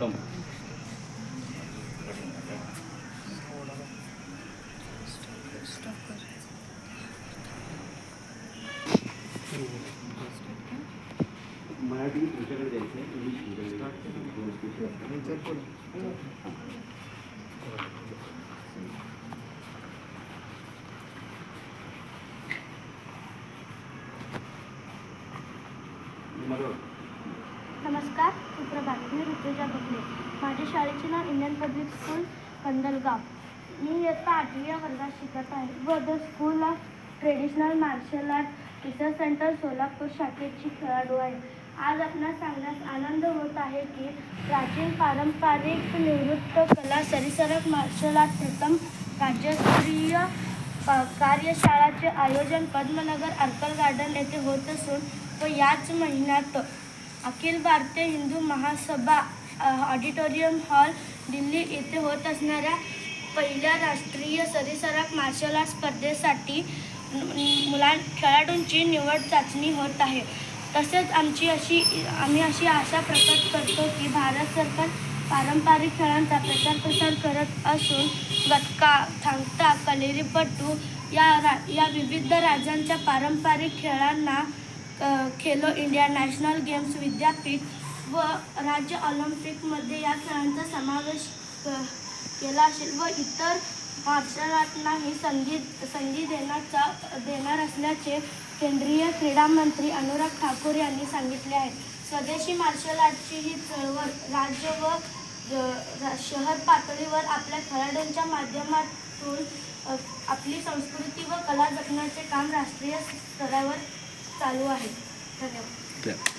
मराठी तुमच्याकडे द्यायचं आहे, इंग्लिश नमस्कार, सुप्रभात. मी ऋतुजा बघले. माझ्या शाळेचे नाव इंडियन पब्लिक स्कूल कंदलगाव. मी इयत्ता 8वी वर्गात शिकत आहे व the school of traditional martial art research centre Solapur शाखेची खेळाडू आहे. आज आपणास सांगण्यास आनंद होत आहे की प्राचीन पारंपरिक निवृत्त कला सरीसरक मार्शल आर्ट प्रथम राज्यस्तरीय कार्यशाळाचे आयोजन पद्मनगर अर्कल गार्डन येथे होत असून व याच महिन्यात अखिल भारतीय हिंदू महासभा ऑडिटोरियम हॉल दिल्ली येथे होत असणाऱ्या पहिल्या राष्ट्रीय सरीसरक मार्शल आर्ट स्पर्धेसाठी खेळाडूंची निवड चाचणी होत आहे. तसेच आम्ही अशी आशा प्रकट करतो की भारत सरकार पारंपरिक खेळांचा प्रसार करत असून गतका, थांगता, कलेरीपट्टू या विविध राज्यांच्या पारंपरिक खेळांना खेलो इंडिया नॅशनल गेम्स विद्यापीठ व राज्य ऑलिम्पिकमध्ये या खेळांचा समावेश केला असेल व इतर मार्शल आर्टनाही संधी देणार असल्याचे केंद्रीय क्रीडा मंत्री अनुराग ठाकूर यांनी सांगितले आहे. स्वदेशी मार्शल आर्टची ही चळवळ राज्य व शहर पातळीवर आपल्या खेळाडूंच्या माध्यमातून आपली संस्कृती व कला जपण्याचे काम राष्ट्रीय स्तरावर चालू आहे. धन्यवाद.